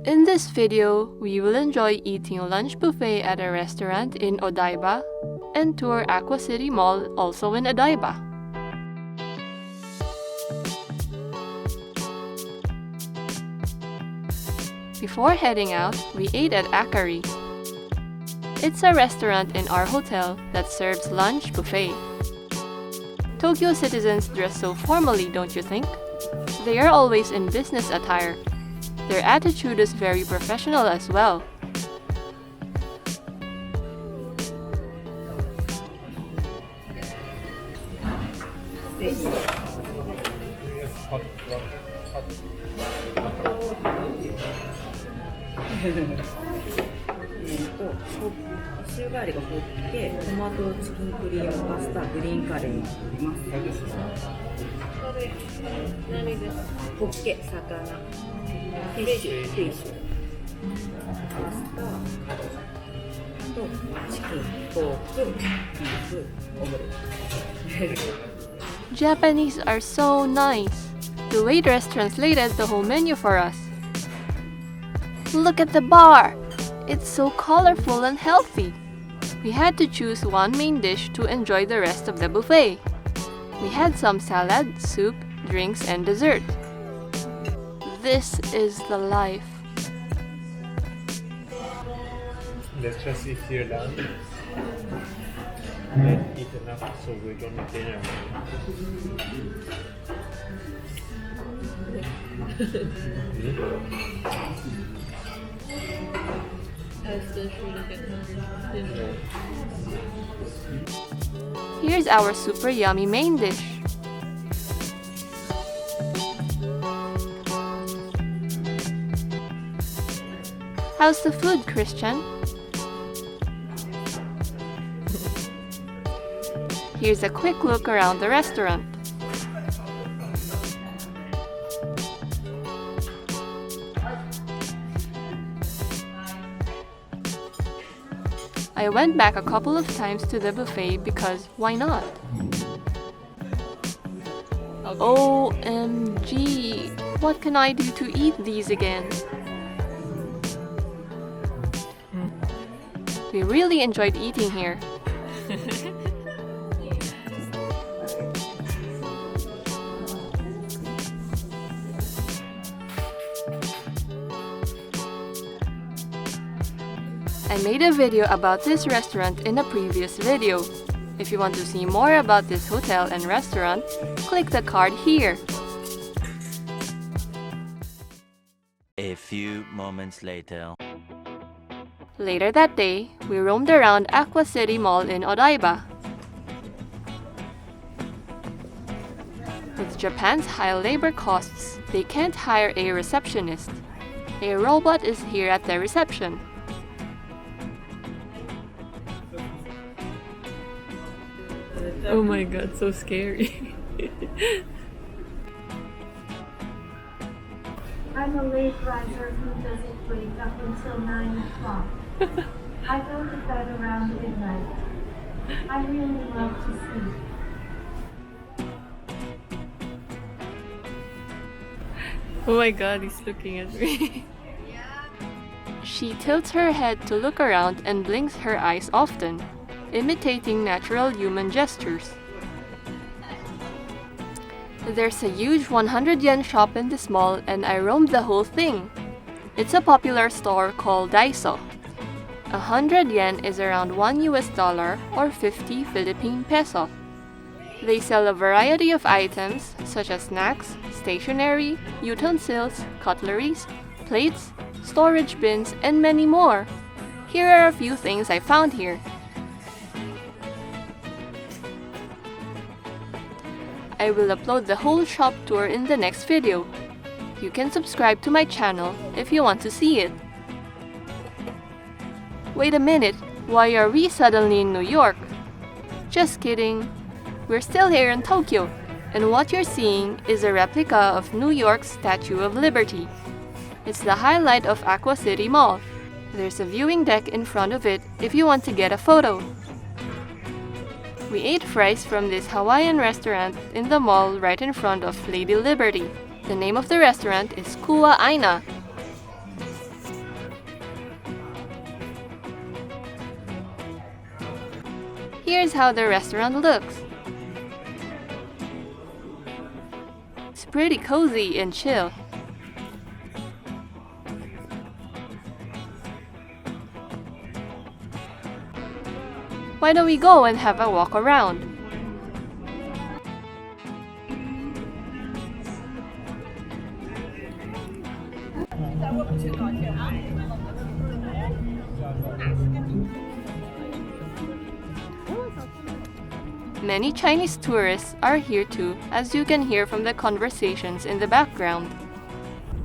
In this video, we will enjoy eating lunch buffet at a restaurant in Odaiba and tour Aqua City Mall, also in Odaiba. Before heading out, we ate at Akari. It's a restaurant in our hotel that serves lunch buffet. Tokyo citizens dress so formally, don't you think? They are always in business attire. Their attitude is very professional as well. Japanese are so nice. The waitress translated the whole menu for us. Look at the bar! It's so colorful and healthy. We had to choose one main dish to enjoy the rest of the buffet. We had some salad, soup, drinks, and dessert. This is the life. Let's just eat here lunch. Let's eat enough so we're going to dinner. Here's our super yummy main dish. How's the food, Christian? Here's a quick look around the restaurant. I went back a couple of times to the buffet because why not? OMG! What can I do to eat these again? We really enjoyed eating here. I made a video about this restaurant in a previous video. If you want to see more about this hotel and restaurant, click the card here. A few moments later. Later that day, we roamed around Aqua City Mall in Odaiba. With Japan's high labor costs, they can't hire a receptionist. A robot is here at the reception. Oh my god, so scary. I'm a late riser who doesn't wake up until 9 o'clock. I go to bed around midnight. I really love to sleep. Oh my god, he's looking at me. She tilts her head to look around and blinks her eyes often, imitating natural human gestures. There's a huge 100 yen shop in this mall and I roamed the whole thing. It's a popular store called Daiso. 100 yen is around $1 or 50 Philippine peso. They sell a variety of items such as snacks, stationery, utensils, cutleries, plates, storage bins, and many more. Here are a few things I found here. I will upload the whole shop tour in the next video. You can subscribe to my channel if you want to see it. Wait a minute, why are we suddenly in New York? Just kidding. We're still here in Tokyo, and what you're seeing is a replica of New York's Statue of Liberty. It's the highlight of Aqua City Mall. There's a viewing deck in front of it if you want to get a photo. We ate fries from this Hawaiian restaurant in the mall right in front of Lady Liberty. The name of the restaurant is Kua Aina. Here's how the restaurant looks. It's pretty cozy and chill. Why don't we go and have a walk around? Many Chinese tourists are here too, as you can hear from the conversations in the background.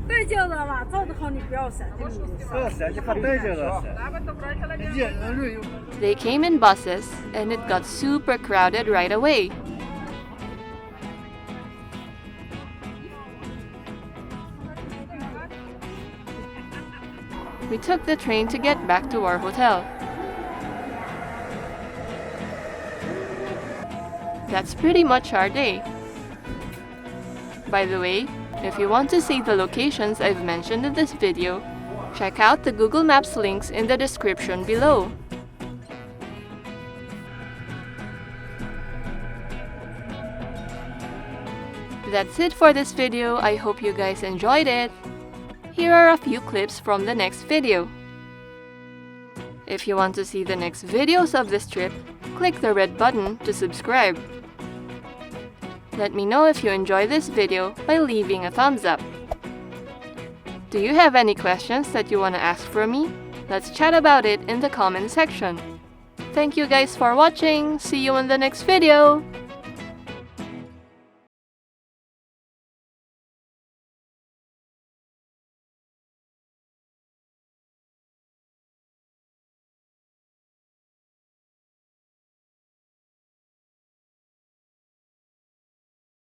对劲了嘛，照着好你不要闪，这个你不要闪，就怕对劲了闪。They came in buses, and it got super crowded right away. We took the train to get back to our hotel. That's pretty much our day. By the way, if you want to see the locations I've mentioned in this video, check out the Google Maps links in the description below. That's it for this video. I hope you guys enjoyed it. Here are a few clips from the next video. If you want to see the next videos of this trip, click the red button to subscribe. Let me know if you enjoy this video by leaving a thumbs up. Do you have any questions that you want to ask for me? Let's chat about it in the comment section. Thank you guys for watching. See you in the next video.